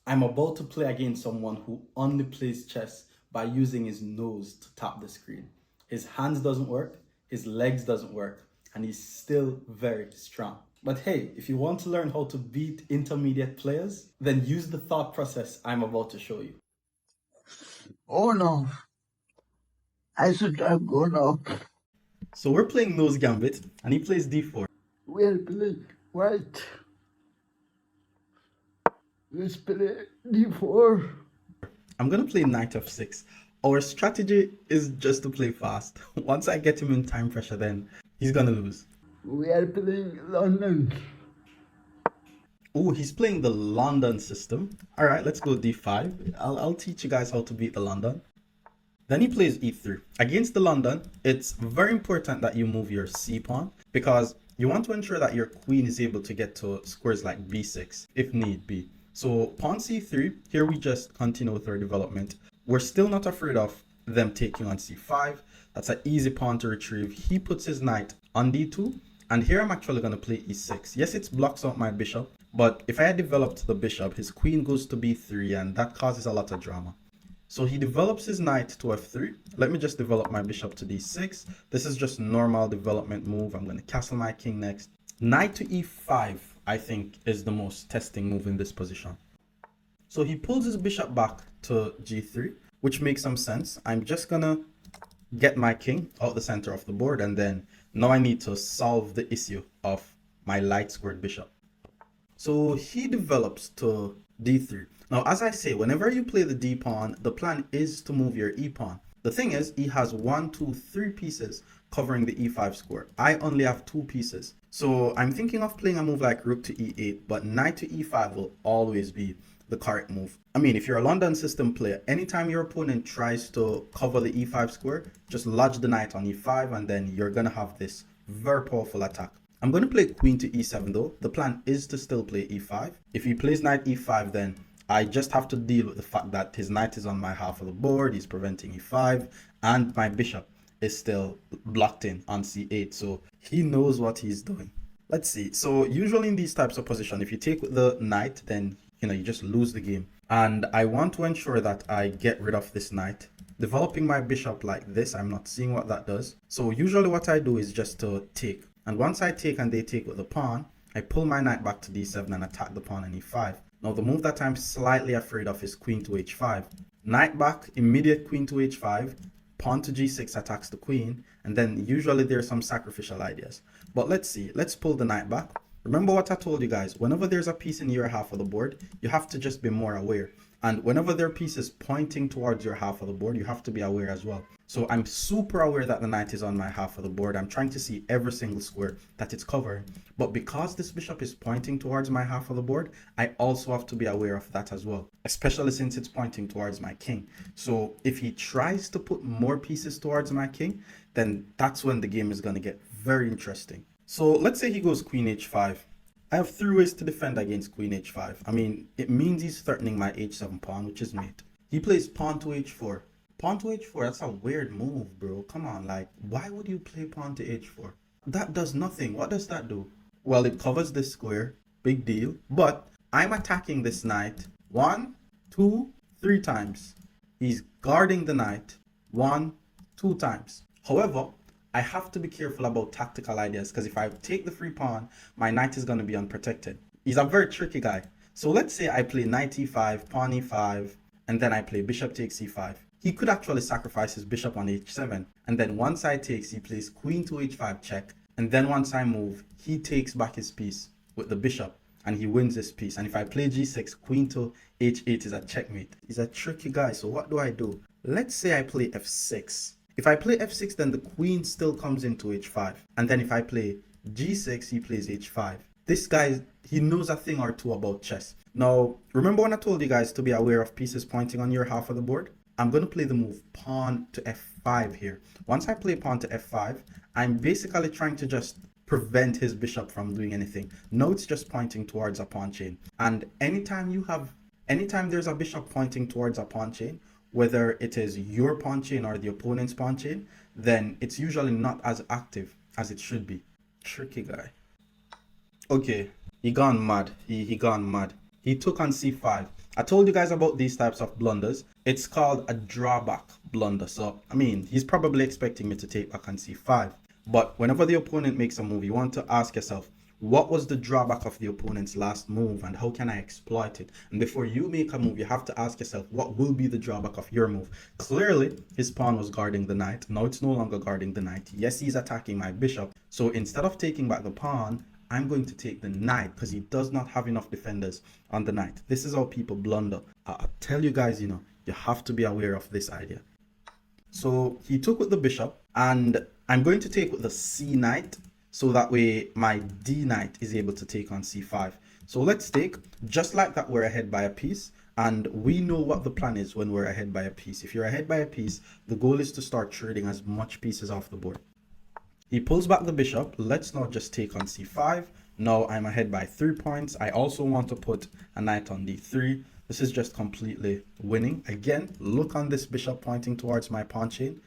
I'm about to play against someone who only plays chess by using his nose to tap the screen. His hands doesn't work, his legs doesn't work, and he's still very strong. But hey, if you want to learn how to beat intermediate players, then use the thought process I'm about to show you. Oh no, I should have gone up. So we're playing nose gambit, and he plays d4. We're playing white. Let's play d4. I'm gonna play knight f6. Our strategy is just to play fast. Once I get him in time pressure, then he's gonna lose. We are playing London. Oh, he's playing the London system. All right, let's go d5. I'll teach you guys how to beat the London. Then he plays e3. Against the London, it's very important that you move your c pawn because you want to ensure that your queen is able to get to squares like b6 if need be. So pawn c3, here we just continue with our development. We're still not afraid of them taking on c5. That's an easy pawn to retrieve. He puts his knight on d2, and here I'm actually going to play e6. Yes, it blocks out my bishop, but if I had developed the bishop, his queen goes to b3, and that causes a lot of drama. So he develops his knight to f3. Let me just develop my bishop to d6. This is just normal development move. I'm going to castle my king next. Knight to e5, I think, is the most testing move in this position. So he pulls his bishop back to g3, which makes some sense. I'm just going to get my king out the center of the board, and then now I need to solve the issue of my light squared bishop. So he develops to d3. Now, as I say, whenever you play the d pawn, the plan is to move your e pawn. The thing is, he has 1, 2, 3 pieces covering the e5 square. I only have 2 pieces. So I'm thinking of playing a move like rook to e8, but knight to e5 will always be the correct move. I mean, if you're a London system player, anytime your opponent tries to cover the e5 square, just lodge the knight on e5, and then you're going to have this very powerful attack. I'm going to play queen to e7 though. The plan is to still play e5. If he plays knight e5, then I just have to deal with the fact that his knight is on my half of the board, he's preventing e5, and my bishop is still blocked in on c8, so he knows what he's doing. Let's see. So usually in these types of position, if you take the knight, then you just lose the game. And I want to ensure that I get rid of this knight. Developing my bishop like this, I'm not seeing what that does. So usually what I do is just to take. And once I take and they take with the pawn, I pull my knight back to d7 and attack the pawn on e5. Now the move that I'm slightly afraid of is queen to h5. Knight back, immediate queen to h5, pawn to g6 attacks the queen, and then usually there's some sacrificial ideas. But let's see, let's pull the knight back. Remember what I told you guys, whenever there's a piece in your half of the board, you have to just be more aware. And whenever there are pieces pointing towards your half of the board, you have to be aware as well. So I'm super aware that the knight is on my half of the board. I'm trying to see every single square that it's covering. But because this bishop is pointing towards my half of the board, I also have to be aware of that as well, especially since it's pointing towards my king. So if he tries to put more pieces towards my king, then that's when the game is going to get very interesting. So let's say he goes queen h5. I have 3 ways to defend against queen h5. I mean, it means he's threatening my h7 pawn, which is mate. He plays pawn to h4. Pawn to h4, that's a weird move, bro. Come on, like, why would you play pawn to h4? That does nothing. What does that do? Well, it covers this square. Big deal. But I'm attacking this knight 1, 2, 3 times. He's guarding the knight 1, 2 times. However, I have to be careful about tactical ideas because if I take the free pawn, my knight is going to be unprotected. He's a very tricky guy. So let's say I play knight e5, pawn e5, and then I play bishop takes e5. He could actually sacrifice his bishop on h7, and then once I takes, he plays queen to h5 check, and then once I move, he takes back his piece with the bishop, and he wins this piece. And if I play g6, queen to h8 is a checkmate. He's a tricky guy, so what do I do? Let's say I play f6. If I play f6, then the queen still comes into h5. And then if I play g6, he plays h5. This guy, he knows a thing or two about chess. Now, remember when I told you guys to be aware of pieces pointing on your half of the board? I'm going to play the move pawn to f5 here. Once I play pawn to f5, I'm basically trying to just prevent his bishop from doing anything. Now it's just pointing towards a pawn chain. And anytime there's a bishop pointing towards a pawn chain, whether it is your pawn chain or the opponent's pawn chain, then it's usually not as active as it should be. Tricky guy. Okay, he gone mad. He gone mad. He took on c5. I told you guys about these types of blunders. It's called a drawback blunder. So, I mean, he's probably expecting me to take back on c5. But whenever the opponent makes a move, you want to ask yourself, what was the drawback of the opponent's last move and how can I exploit it? And before you make a move, you have to ask yourself, what will be the drawback of your move? Clearly, his pawn was guarding the knight. Now it's no longer guarding the knight. Yes, he's attacking my bishop. So instead of taking back the pawn, I'm going to take the knight because he does not have enough defenders on the knight. This is how people blunder. I'll tell you guys, you have to be aware of this idea. So he took with the bishop and I'm going to take with the c knight. So that way my d knight is able to take on c5. So let's take, just like that, we're ahead by a piece. And we know what the plan is when we're ahead by a piece. If you're ahead by a piece, the goal is to start trading as much pieces off the board. He pulls back the bishop. Let's not just take on c5. Now I'm ahead by 3 points. I also want to put a knight on d3. This is just completely winning. Again, look on this bishop pointing towards my pawn chain.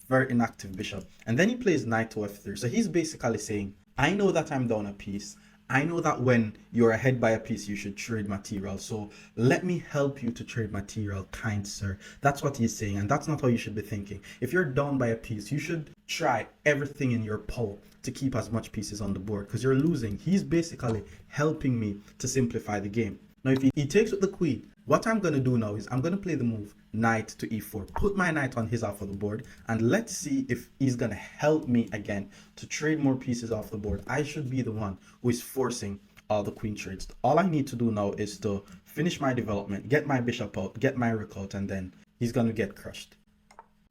Very inactive bishop. And then he plays knight to f3. So he's basically saying, I know that I'm down a piece. I know that when you're ahead by a piece, you should trade material. So let me help you to trade material, kind sir. That's what he's saying. And that's not how you should be thinking. If you're down by a piece, you should try everything in your power to keep as much pieces on the board because you're losing. He's basically helping me to simplify the game. Now, if he takes with the queen, what I'm going to do now is I'm going to play the move knight to e4, put my knight on his half of the board, and let's see if he's going to help me again to trade more pieces off the board. I should be the one who is forcing all the queen trades. All I need to do now is to finish my development, get my bishop out, get my rook out, and then he's going to get crushed.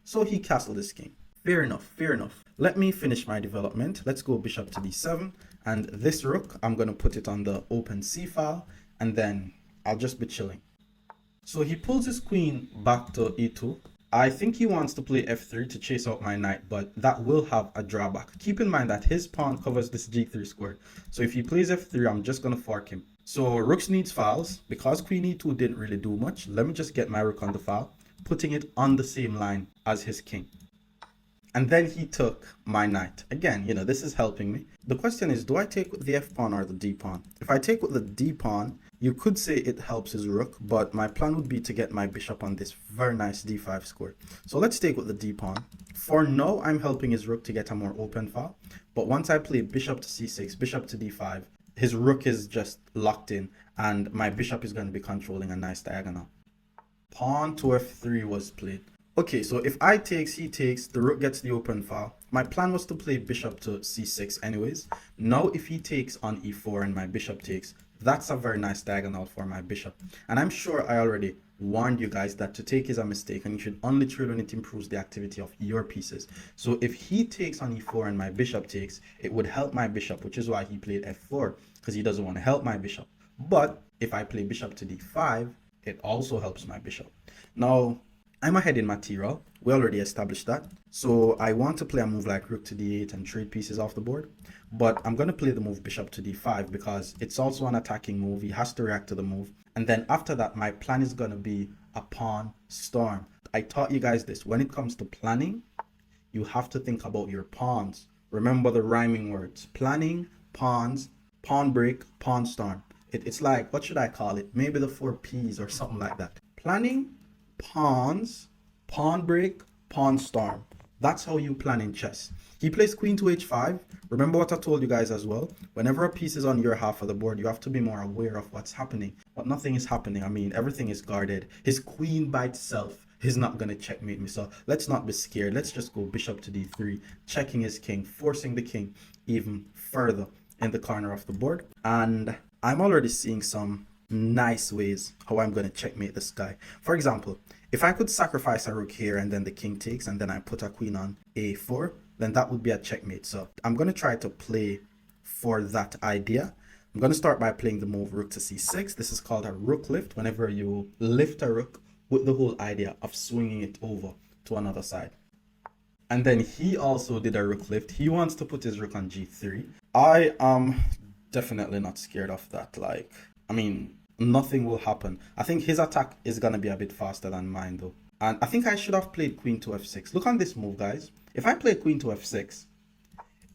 So he castled this king. Fair enough, fair enough. Let me finish my development. Let's go bishop to d7, and this rook, I'm going to put it on the open c file, and then I'll just be chilling. So he pulls his queen back to e2. I think he wants to play f3 to chase out my knight, but that will have a drawback. Keep in mind that his pawn covers this g3 square. So if he plays f3, I'm just going to fork him. So rooks needs files. Because queen e2 didn't really do much, let me just get my rook on the file, putting it on the same line as his king. And then he took my knight. Again, this is helping me. The question is, do I take with the f pawn or the d pawn? If I take with the d pawn, you could say it helps his rook, but my plan would be to get my bishop on this very nice d5 square. So let's take with the d pawn. For now, I'm helping his rook to get a more open file. But once I play bishop to c6, bishop to d5, his rook is just locked in, and my bishop is going to be controlling a nice diagonal. Pawn to f3 was played. Okay, so if I takes, he takes, the rook gets the open file. My plan was to play bishop to c6 anyways. Now if he takes on e4 and my bishop takes, that's a very nice diagonal for my bishop. And I'm sure I already warned you guys that to take is a mistake and you should only trade when it improves the activity of your pieces. So if he takes on e4 and my bishop takes, it would help my bishop, which is why he played f4, because he doesn't want to help my bishop. But if I play bishop to d5, it also helps my bishop. Now, I'm ahead in material. We already established that. So I want to play a move like rook to d8 and trade pieces off the board. But I'm going to play the move bishop to d5 because it's also an attacking move. He has to react to the move. And then after that, my plan is going to be a pawn storm. I taught you guys this. When it comes to planning, you have to think about your pawns. Remember the rhyming words. Planning, pawns, pawn break, pawn storm. It's like, what should I call it? Maybe the 4 P's or something like that. Planning, pawns, pawn break, pawn storm. That's how you plan in chess. He plays queen to h5. Remember what I told you guys as well. Whenever a piece is on your half of the board, you have to be more aware of what's happening. But nothing is happening. I mean, everything is guarded. His queen by itself is not going to checkmate me. So let's not be scared. Let's just go bishop to d3, checking his king, forcing the king even further in the corner of the board. And I'm already seeing some nice ways how I'm going to checkmate this guy. For example, if I could sacrifice a rook here and then the king takes and then I put a queen on a4, then that would be a checkmate. So I'm going to try to play for that idea. I'm going to start by playing the move rook to c6. This is called a rook lift. Whenever you lift a rook with the whole idea of swinging it over to another side. And then he also did a rook lift. He wants to put his rook on g3. I am definitely not scared of that. Like, I mean, nothing will happen. I think his attack is going to be a bit faster than mine though. And I think I should have played queen to f6. Look on this move, guys. If I play queen to f6,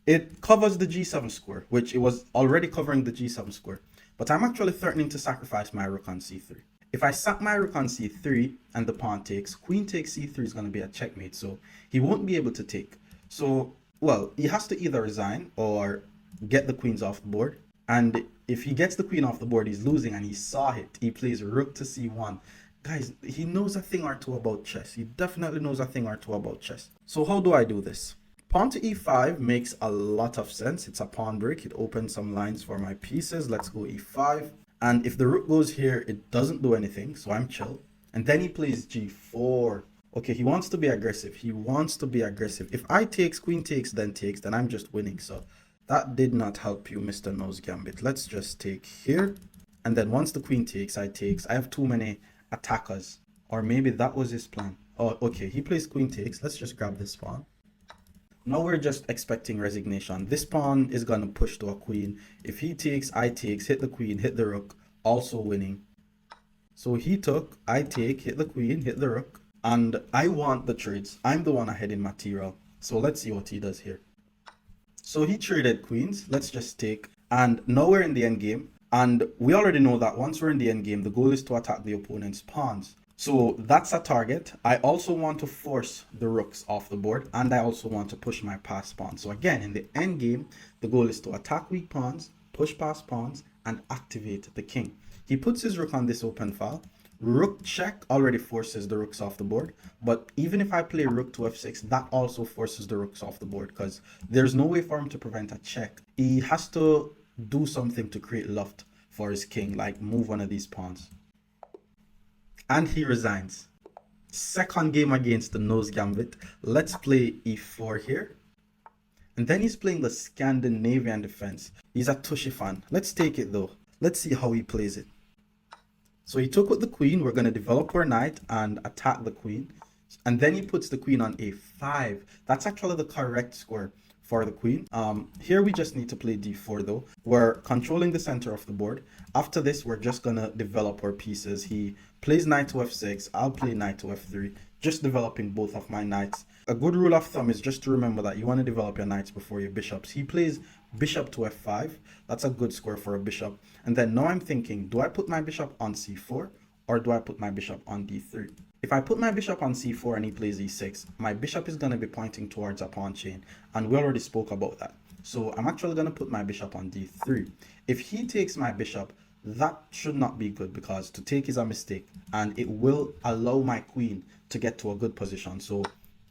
it covers the g7 square, which it was already covering the g7 square. But I'm actually threatening to sacrifice my rook on c3. If I sack my rook on c3 and the pawn takes, queen takes c3 is going to be a checkmate. So he won't be able to take. So, well, he has to either resign or get the queens off the board. And if he gets the queen off the board, he's losing, and he saw it. He plays rook to c1. Guys, he knows a thing or two about chess. He definitely knows a thing or two about chess. So how do I do this? Pawn to e5 makes a lot of sense. It's a pawn break. It opens some lines for my pieces. Let's go e5. And if the rook goes here, it doesn't do anything, so I'm chill. And then he plays g4. Okay, he wants to be aggressive. He wants to be aggressive. If I takes, queen takes, then I'm just winning. So that did not help you, Mr. Nose Gambit. Let's just take here. And then once the queen takes, I takes. I have too many attackers. Or maybe that was his plan. Oh, okay, he plays queen takes. Let's just grab this pawn. Now we're just expecting resignation. This pawn is going to push to a queen. If he takes, I takes, hit the queen, hit the rook, also winning. So he took, I take, hit the queen, hit the rook. And I want the trades. I'm the one ahead in material. So let's see what he does here. So he traded queens. Let's just take. And now we're in the end game. And we already know that once we're in the end game, the goal is to attack the opponent's pawns. So that's a target. I also want to force the rooks off the board, and I also want to push my passed pawn. So again, in the end game, the goal is to attack weak pawns, push past pawns, and activate the king. He puts his rook on this open file. Rook check already forces the rooks off the board, but even if I play rook to f6, that also forces the rooks off the board because there's no way for him to prevent a check. He has to do something to create loft for his king, like move one of these pawns. And he resigns. Second game against the Nose Gambit. Let's play e4 here. And then he's playing the Scandinavian defense. He's a Tushy fan. Let's take it though. Let's see how he plays it. So he took with the queen. We're going to develop our knight and attack the queen. And then he puts the queen on a5. That's actually the correct square for the queen. Here we just need to play d4 though. We're controlling the center of the board. After this, we're just gonna develop our pieces. He plays knight to f6. I'll play knight to f3. Just developing both of my knights. A good rule of thumb is just to remember that you want to develop your knights before your bishops. He plays bishop to f5. That's a good square for a bishop. And then now I'm thinking, do I put my bishop on c4 or do I put my bishop on d3? If I put my bishop on c4 and he plays e6, my bishop is going to be pointing towards a pawn chain, and we already spoke about that. So I'm actually going to put my bishop on d3. If he takes my bishop, that should not be good because to take is a mistake, and it will allow my queen to get to a good position. So,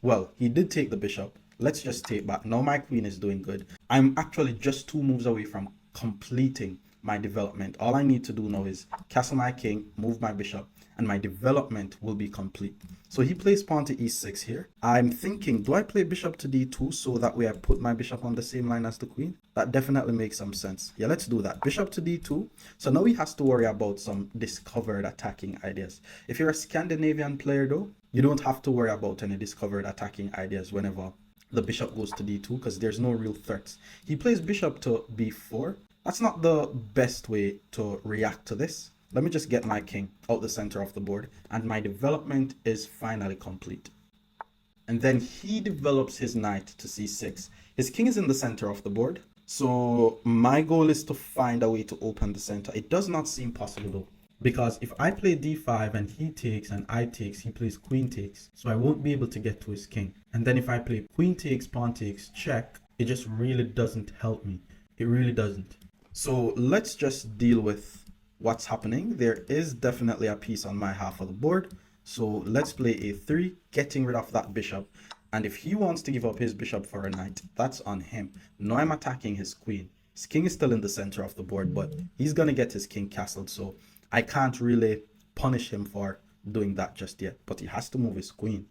well, he did take the bishop. Let's just take back. Now my queen is doing good. I'm actually just 2 moves away from completing my development. All I need to do now is castle my king, move my bishop, and my development will be complete. So he plays pawn to e6 here. I'm thinking, do I play bishop to d2 so that way I put my bishop on the same line as the queen? That definitely makes some sense. Yeah, let's do that. Bishop to d2. So now he has to worry about some discovered attacking ideas. If you're a Scandinavian player though, you don't have to worry about any discovered attacking ideas whenever the bishop goes to d2 because there's no real threats. He plays bishop to b4. That's not the best way to react to this. Let me just get my king out the center of the board, and my development is finally complete. And then he develops his knight to c6. His king is in the center of the board, so my goal is to find a way to open the center. It does not seem possible though, because if I play d5 and he takes and I takes, he plays queen takes, so I won't be able to get to his king. And then if I play queen takes, pawn takes, check, it just really doesn't help me. It really doesn't. So let's just deal with what's happening. There is definitely a piece on my half of the board. So let's play a3, getting rid of that bishop. And if he wants to give up his bishop for a knight, that's on him. Now I'm attacking his queen. His king is still in the center of the board, but he's going to get his king castled. So I can't really punish him for doing that just yet, but he has to move his queen.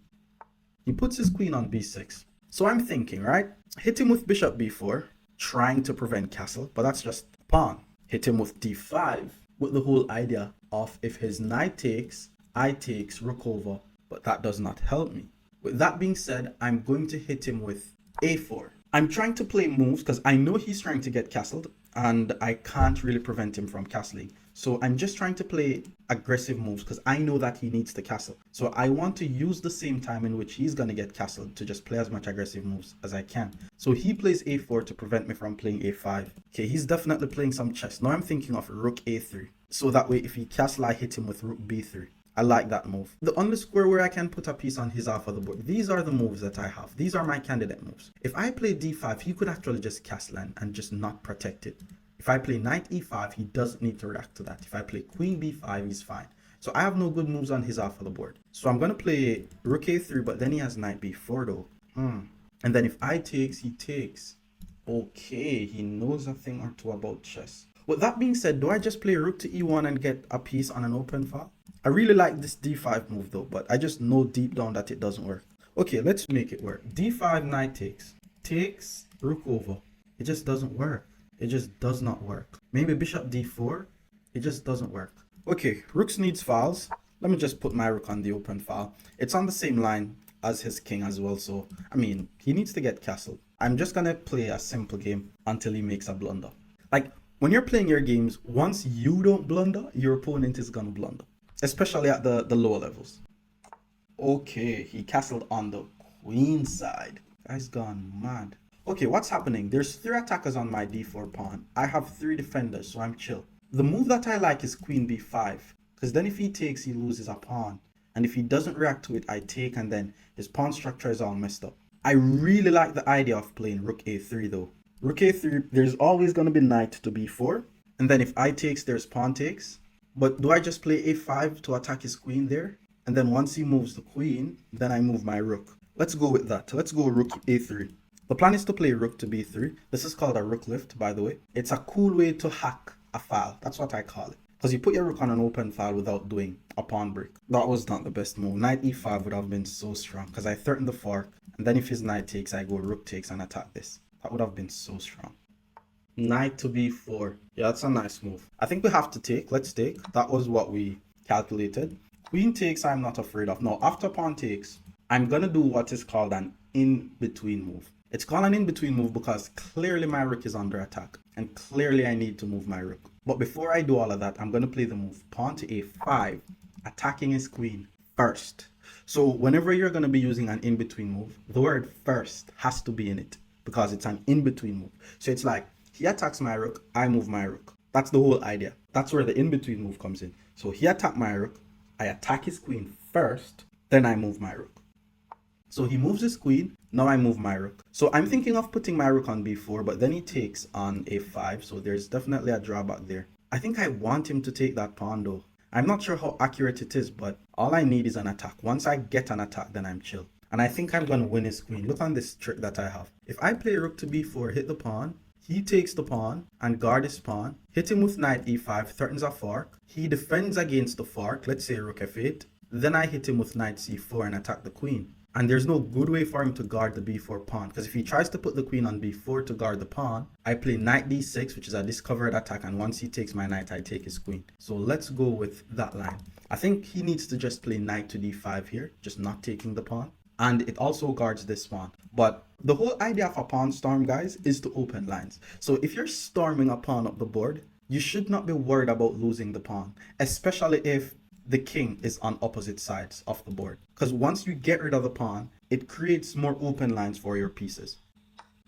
He puts his queen on b6. So I'm thinking, right? Hit him with bishop b4, trying to prevent castle, but that's just pawn. Hit him with d5 with the whole idea of if his knight takes, I takes, rook over, but that does not help me. With that being said, I'm going to hit him with a4. I'm trying to play moves because I know he's trying to get castled and I can't really prevent him from castling. So I'm just trying to play aggressive moves because I know that he needs to castle. So I want to use the same time in which he's going to get castled to just play as much aggressive moves as I can. So he plays a4 to prevent me from playing a5. Okay, he's definitely playing some chess. Now I'm thinking of rook a3. So that way, if he castle, I hit him with rook b3. I like that move. The underscore where I can put a piece on his half of the board. These are the moves that I have. These are my candidate moves. If I play d5, he could actually just castle and just not protect it. If I play knight e5, he doesn't need to react to that. If I play queen b5, he's fine. So I have no good moves on his half of the board. So I'm going to play rook a3, but then he has knight b4 though. And then if I takes, he takes. Okay, he knows a thing or two about chess. With that being said, do I just play rook to e1 and get a piece on an open file? I really like this d5 move though, but I just know deep down that it doesn't work. Okay, let's make it work. d5, knight takes. Takes, rook over. It just doesn't work. It just does not work. Maybe bishop d4. It just doesn't work. Okay, rooks needs files. Let me just put my rook on the open file. It's on the same line as his king as well, so I mean, he needs to get castled. I'm just gonna play a simple game until he makes a blunder. Like, when you're playing your games, once you don't blunder, your opponent is gonna blunder. Especially at the lower levels. Okay, he castled on the queen side. Guy's gone mad. Okay, what's happening? There's 3 attackers on my d4 pawn. I have 3 defenders, so I'm chill. The move that I like is queen b5, because then if he takes, he loses a pawn. And if he doesn't react to it, I take, and then his pawn structure is all messed up. I really like the idea of playing rook a3 though. Rook a3, there's always going to be knight to b4. And then if I takes, there's pawn takes. But do I just play a5 to attack his queen there? And then once he moves the queen, then I move my rook. Let's go with that. Let's go rook a3. The plan is to play rook to b3. This is called a rook lift, by the way. It's a cool way to hack a file. That's what I call it. Because you put your rook on an open file without doing a pawn break. That was not the best move. Knight e5 would have been so strong because I threatened the fork. And then if his knight takes, I go rook takes and attack this. That would have been so strong. Knight to b4. Yeah, that's a nice move. I think we have to take. Let's take. That was what we calculated. Queen takes, I'm not afraid of. No, after pawn takes, I'm going to do what is called an in-between move. It's called an in-between move because clearly my rook is under attack. And clearly I need to move my rook. But before I do all of that, I'm going to play the move pawn to a5, attacking his queen first. So whenever you're going to be using an in-between move, the word first has to be in it because it's an in-between move. So it's like, he attacks my rook, I move my rook. That's the whole idea. That's where the in-between move comes in. So he attacked my rook, I attack his queen first, then I move my rook. So he moves his queen, now I move my rook. So I'm thinking of putting my rook on b4, but then he takes on a5, so there's definitely a drawback there. I think I want him to take that pawn though. I'm not sure how accurate it is, but all I need is an attack. Once I get an attack, then I'm chill. And I think I'm going to win his queen. Look on this trick that I have. If I play rook to b4, hit the pawn, he takes the pawn and guard his pawn, hit him with knight e5, threatens a fork. He defends against the fork, let's say rook f8. Then I hit him with knight c4 and attack the queen. And there's no good way for him to guard the b4 pawn, because if he tries to put the queen on b4 to guard the pawn, I play knight d6, which is a discovered attack, and once he takes my knight, I take his queen. So let's go with that line. I think he needs to just play knight to d5 here, just not taking the pawn. And it also guards this pawn. But the whole idea of a pawn storm, guys, is to open lines. So if you're storming a pawn up the board, you should not be worried about losing the pawn, especially if the king is on opposite sides of the board. Because once you get rid of the pawn, it creates more open lines for your pieces.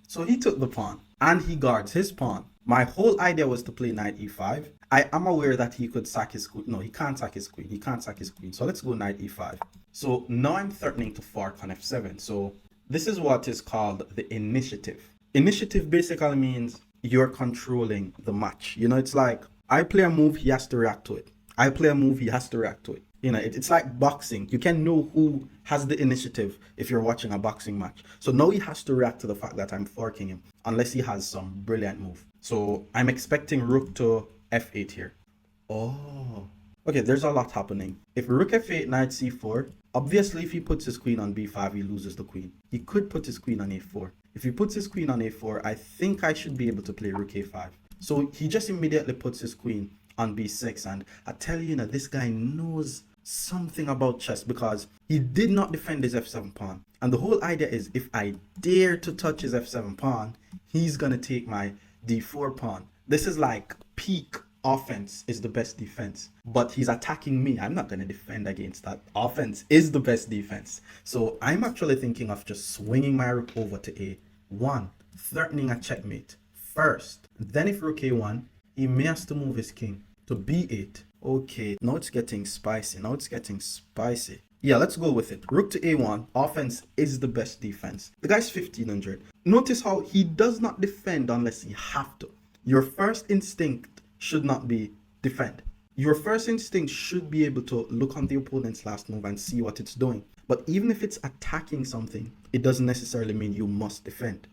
So he took the pawn and he guards his pawn. My whole idea was to play knight e5. I am aware that he could sack his queen. No, he can't sack his queen. He can't sack his queen. So let's go knight e5. So now I'm threatening to fork on f7. So this is what is called the initiative. Initiative basically means you're controlling the match. You know, it's like I play a move, he has to react to it. I play a move, he has to react to it. You know, it's like boxing. You can know who has the initiative if you're watching a boxing match. So now he has to react to the fact that I'm forking him, unless he has some brilliant move. So I'm expecting rook to f8 here. Oh, okay, there's a lot happening. If rook f8, knight c4, obviously if he puts his queen on b5, he loses the queen. He could put his queen on a4. If he puts his queen on a4, I think I should be able to play rook a5. So he just immediately puts his queen on b6, and I tell you, this guy knows something about chess because he did not defend his f7 pawn. And the whole idea is if I dare to touch his f7 pawn, he's gonna take my d4 pawn. This is like peak offense is the best defense, but he's attacking me. I'm not gonna defend against that. Offense is the best defense. So I'm actually thinking of just swinging my rook over to a1, threatening a checkmate first. Then if rook a1, he may have to move his king. to b8. Okay, now it's getting spicy. Now it's getting spicy. Yeah, let's go with it. Rook to a1. Offense is the best defense. The guy's 1500. Notice how he does not defend unless he have to. Your first instinct should not be defend. Your first instinct should be able to look on the opponent's last move and see what it's doing. But even if it's attacking something, it doesn't necessarily mean you must defend.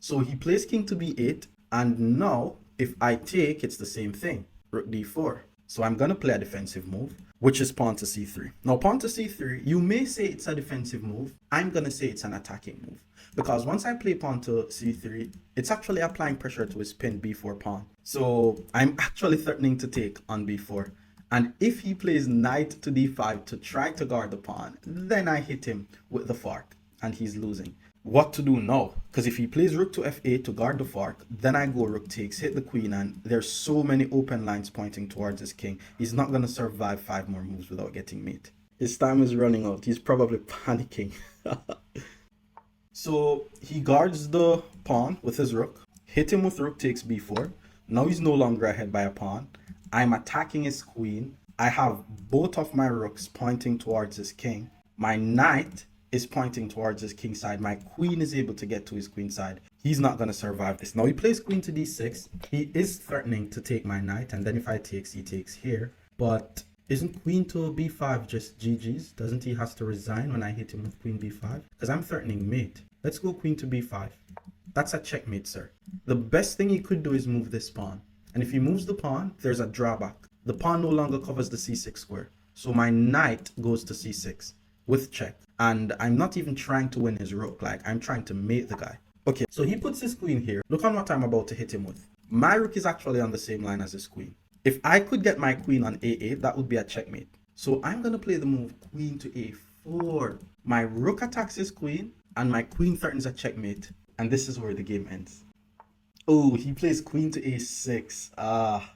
So he plays king to b8, and now if I take, it's the same thing. Rook d4. So I'm going to play a defensive move, which is pawn to c3. Now pawn to c3, you may say it's a defensive move. I'm going to say it's an attacking move. Because once I play pawn to c3, it's actually applying pressure to his pinned b4 pawn. So I'm actually threatening to take on b4. And if he plays knight to d5 to try to guard the pawn, then I hit him with the fork and he's losing. What to do now? Because if he plays rook to f8 to guard the fork, then I go rook takes, hit the queen, and there's so many open lines pointing towards his king. He's not going to survive 5 more moves without getting mate. His time is running out. He's probably panicking. So he guards the pawn with his rook, hit him with rook takes b4. Now he's no longer ahead by a pawn. I'm attacking his queen. I have both of my rooks pointing towards his king. My knight is pointing towards his king side. My queen is able to get to his queen side. He's not going to survive this. Now he plays queen to d6. He is threatening to take my knight, and then if I takes, he takes here. But isn't queen to b5 just GG's? Doesn't he has to resign when I hit him with queen b5? Because I'm threatening mate. Let's go queen to b5. That's a checkmate, sir. The best thing he could do is move this pawn. And if he moves the pawn, there's a drawback. The pawn no longer covers the c6 square. So my knight goes to c6 with check. And I'm not even trying to win his rook. Like, I'm trying to mate the guy. Okay, so he puts his queen here. Look on what I'm about to hit him with. My rook is actually on the same line as his queen. If I could get my queen on a8, that would be a checkmate. So I'm going to play the move queen to a4. My rook attacks his queen, and my queen threatens a checkmate. And this is where the game ends. Oh, he plays queen to a6.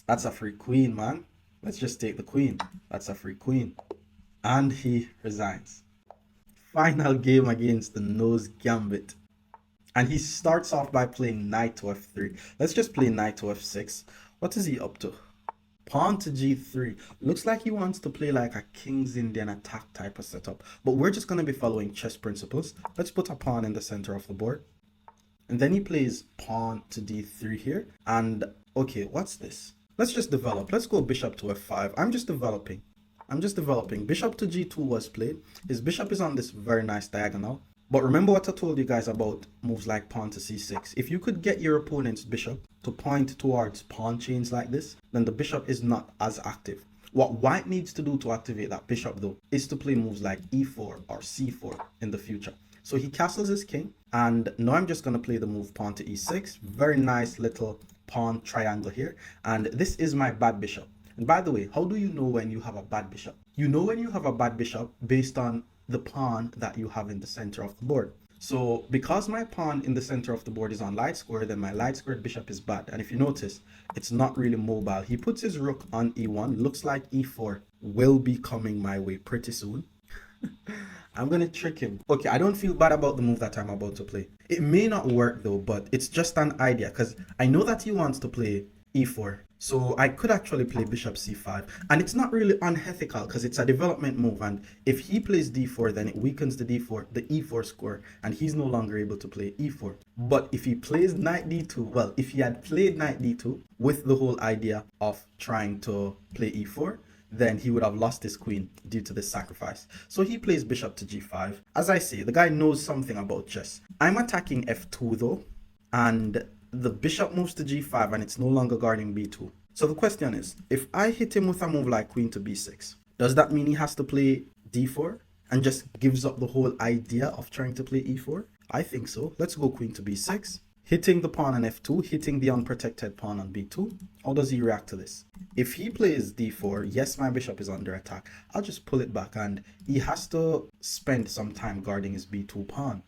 That's a free queen, man. Let's just take the queen. That's a free queen. And he resigns. Final game against the nose gambit. And he starts off by playing knight to f3. Let's just play knight to f6. What is he up to? Pawn to g3. Looks like he wants to play like a King's Indian attack type of setup. But we're just going to be following chess principles. Let's put a pawn in the center of the board. And then he plays pawn to d3 here. And okay, what's this? Let's just develop. Let's go bishop to f5. I'm just developing. Bishop to g2 was played. His bishop is on this very nice diagonal. But remember what I told you guys about moves like pawn to c6. If you could get your opponent's bishop to point towards pawn chains like this, then the bishop is not as active. What white needs to do to activate that bishop though is to play moves like e4 or c4 in the future. So he castles his king, and now I'm just going to play the move pawn to e6. Very nice little pawn triangle here. And this is my bad bishop. And by the way, how do you know when you have a bad bishop? You know when you have a bad bishop based on the pawn that you have in the center of the board. So because my pawn in the center of the board is on light square, then my light squared bishop is bad. And if you notice, it's not really mobile. He puts his rook on e1. Looks like e4 will be coming my way pretty soon. I'm going to trick him. Okay, I don't feel bad about the move that I'm about to play. It may not work though, but it's just an idea because I know that he wants to play e4. So I could actually play bishop c5. And it's not really unethical because it's a development move. And if he plays d4, then it weakens the e4 square. And he's no longer able to play e4. But if he plays knight d2, well, if he had played knight d2 with the whole idea of trying to play e4, then he would have lost his queen due to this sacrifice. So he plays bishop to g5. As I say, the guy knows something about chess. I'm attacking f2 though, and the bishop moves to g5 and it's no longer guarding b2. So the question is, if I hit him with a move like queen to b6, does that mean he has to play d4 and just gives up the whole idea of trying to play e4? I think so. Let's go queen to b6. Hitting the pawn on f2, hitting the unprotected pawn on b2. How does he react to this? If he plays d4, yes, my bishop is under attack. I'll just pull it back and he has to spend some time guarding his b2 pawn.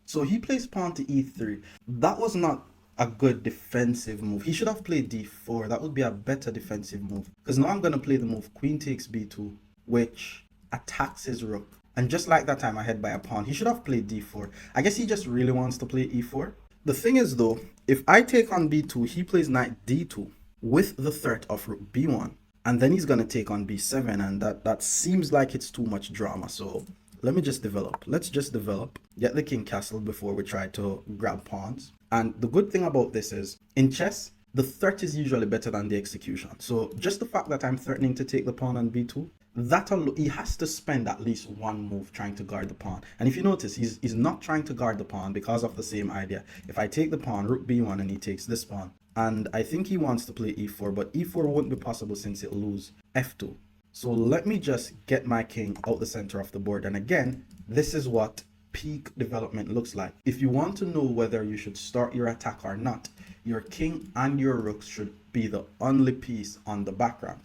So he plays pawn to e3. That was not a good defensive move. He should have played d4. That would be a better defensive move. Because now I'm going to play the move queen takes b2, which attacks his rook. And just like that time ahead by a pawn, he should have played d4. I guess he just really wants to play e4. The thing is though, if I take on b2, he plays knight d2, with the threat of rook b1. And then he's going to take on b7, and that seems like it's too much drama. So let me just develop. Let's just develop, get the king castled before we try to grab pawns. And the good thing about this is, in chess, the threat is usually better than the execution. So just the fact that I'm threatening to take the pawn on b2, he has to spend at least one move trying to guard the pawn. And if you notice, he's not trying to guard the pawn because of the same idea. If I take the pawn, rook b1, and he takes this pawn, and I think he wants to play e4, but e4 won't be possible since it'll lose f2. So let me just get my king out the center of the board. And again, this is what peak development looks like. If you want to know whether you should start your attack or not, your king and your rooks should be the only piece on the background.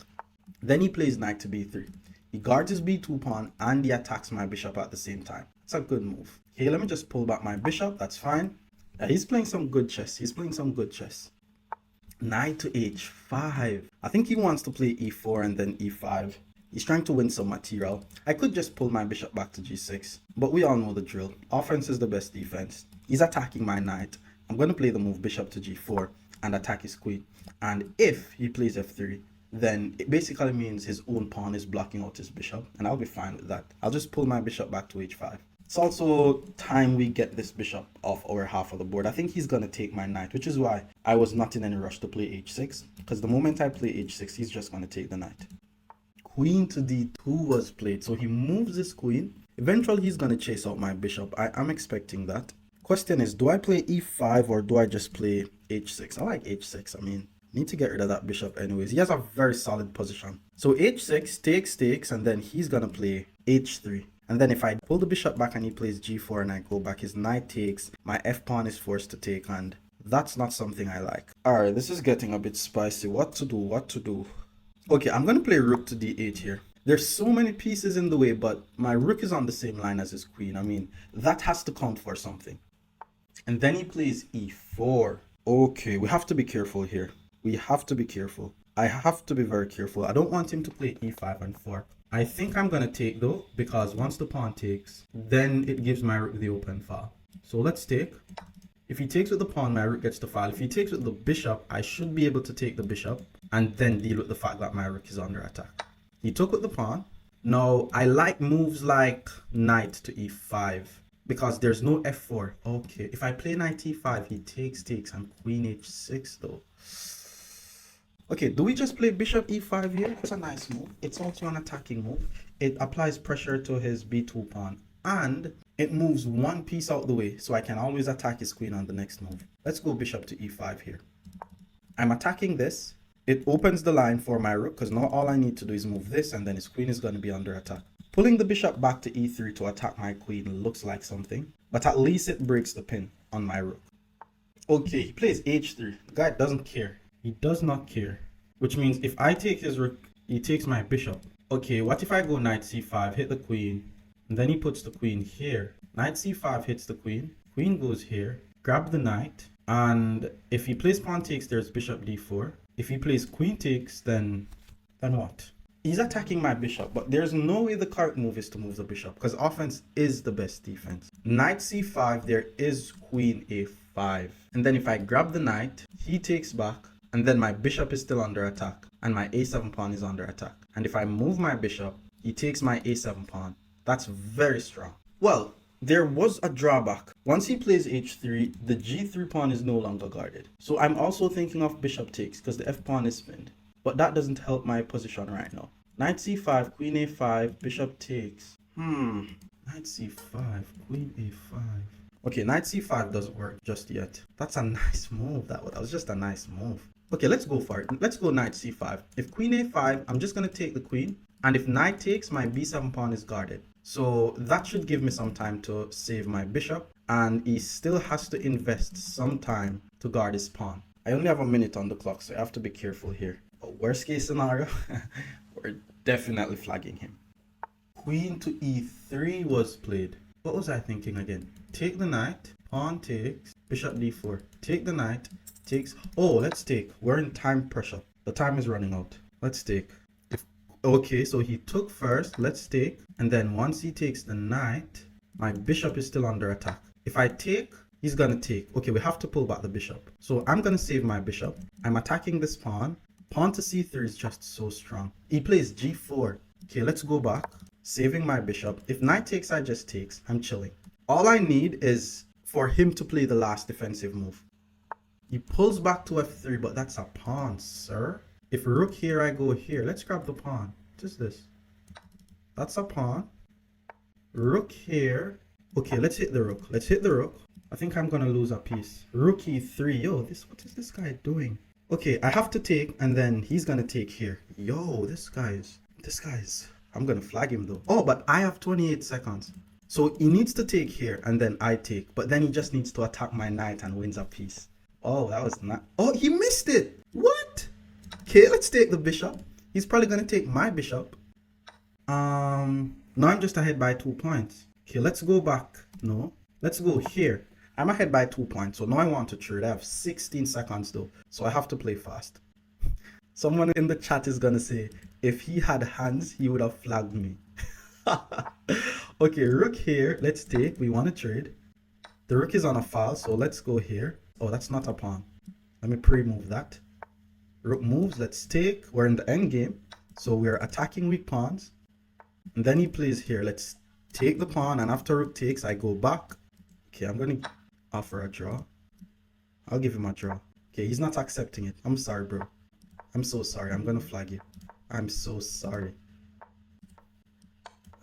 Then he plays knight to b3. He guards his b2 pawn and he attacks my bishop at the same time. It's a good move. Okay, let me just pull back my bishop. That's fine. He's playing some good chess. He's playing some good chess. Knight to h5. I think he wants to play e4 and then e5. He's trying to win some material. I could just pull my bishop back to g6, but we all know the drill. Offense is the best defense. He's attacking my knight. I'm going to play the move bishop to g4 and attack his queen. And if he plays f3, then it basically means his own pawn is blocking out his bishop, and I'll be fine with that. I'll just pull my bishop back to h5. It's also time we get this bishop off our half of the board. I think he's going to take my knight, which is why I was not in any rush to play h6, because the moment I play h6, he's just going to take the knight. Queen to d2 was played, so he moves his queen. Eventually, he's going to chase out my bishop. I am expecting that. Question is, do I play e5 or do I just play h6? I like h6. I mean, need to get rid of that bishop anyways. He has a very solid position. So h6 takes, and then he's going to play h3. And then if I pull the bishop back and he plays g4 and I go back, his knight takes, my f-pawn is forced to take, and that's not something I like. Alright, this is getting a bit spicy. What to do? Okay, I'm going to play rook to d8 here. There's so many pieces in the way, but my rook is on the same line as his queen. I mean, that has to count for something. And then he plays e4. Okay, we have to be careful here. We have to be careful. I have to be very careful. I don't want him to play e5 and 4. I think I'm going to take though, because once the pawn takes, then it gives my rook the open file. So let's take. If he takes with the pawn, my rook gets the file. If he takes with the bishop, I should be able to take the bishop and then deal with the fact that my rook is under attack. He took with the pawn. Now, I like moves like knight to e5 because there's no f4. Okay, if I play knight e5, he takes, and queen h6 though. Okay, do we just play bishop e5 here? It's a nice move. It's also an attacking move. It applies pressure to his b2 pawn and it moves one piece out the way, so I can always attack his queen on the next move. Let's go bishop to e5 here. I'm attacking this. It opens the line for my rook because now all I need to do is move this and then his queen is going to be under attack. Pulling the bishop back to e3 to attack my queen looks like something, but at least it breaks the pin on my rook. Okay, he plays h3. The guy doesn't care. He does not care. Which means if I take his rook, he takes my bishop. Okay, what if I go knight c5, hit the queen, and then he puts the queen here. Knight c5 hits the queen. Queen goes here. Grab the knight. And if he plays pawn takes, there's bishop d4. If he plays queen takes, then what? He's attacking my bishop, but there's no way the correct move is to move the bishop because offense is the best defense. Knight c5, there is queen a5. And then if I grab the knight, he takes back, and then my bishop is still under attack, and my a7 pawn is under attack. And if I move my bishop, he takes my a7 pawn. That's very strong. Well, there was a drawback. Once he plays h3, the g3 pawn is no longer guarded. So I'm also thinking of bishop takes because the f pawn is pinned. But that doesn't help my position right now. Knight c5, queen a5, bishop takes. Knight c5, queen a5. Okay, knight c5 doesn't work just yet. That's a nice move. That was just a nice move. Okay, let's go for it. Let's go knight c5. If queen a5, I'm just going to take the queen. And if knight takes, my b7 pawn is guarded. So that should give me some time to save my bishop. And he still has to invest some time to guard his pawn. I only have a minute on the clock, so I have to be careful here. Worst case scenario, we're definitely flagging him. Queen to e3 was played. What was I thinking again? Take the knight, pawn takes, bishop d4. Take the knight, takes. Oh, let's take. We're in time pressure. The time is running out. Let's take. Okay, so he took first. Let's take. And then once he takes the knight, my bishop is still under attack. If I take, he's going to take. Okay, we have to pull back the bishop. So I'm going to save my bishop. I'm attacking this pawn. Pawn to c3 is just so strong. He plays g4. Okay, let's go back. Saving my bishop. If knight takes, I just takes. I'm chilling. All I need is for him to play the last defensive move. He pulls back to f3, but that's a pawn, sir. If rook here, I go here. Let's grab the pawn. What is this? That's a pawn. Rook here. Okay, let's hit the rook. Let's hit the rook. I think I'm gonna lose a piece. Rook e3. Yo, what is this guy doing? Okay, I have to take, and then he's gonna take here. Yo, this guy's, I'm gonna flag him though. Oh, but I have 28 seconds. So he needs to take here, and then I take. But then he just needs to attack my knight and wins a piece. Oh, that was not, oh, he missed it. What? Okay, let's take the bishop. He's probably gonna take my bishop. Now I'm just ahead by 2 points. Okay, let's go back. No, let's go here. I'm ahead by 2 points, so now I want to trade. I have 16 seconds though, so I have to play fast. Someone in the chat is gonna say, if he had hands, he would have flagged me. Okay, rook here. Let's take. We want to trade. The rook is on a file, so let's go here. Oh, that's not a pawn. Let me pre-move that. Rook moves. Let's take. We're in the end game, so we're attacking weak pawns. And then he plays here. Let's take the pawn, and after rook takes, I go back. Okay, I'm gonna offer a draw. I'll give him a draw. Okay, he's not accepting it. I'm sorry, bro. I'm so sorry. I'm gonna flag you. I'm so sorry.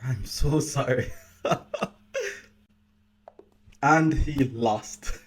I'm so sorry. And he lost.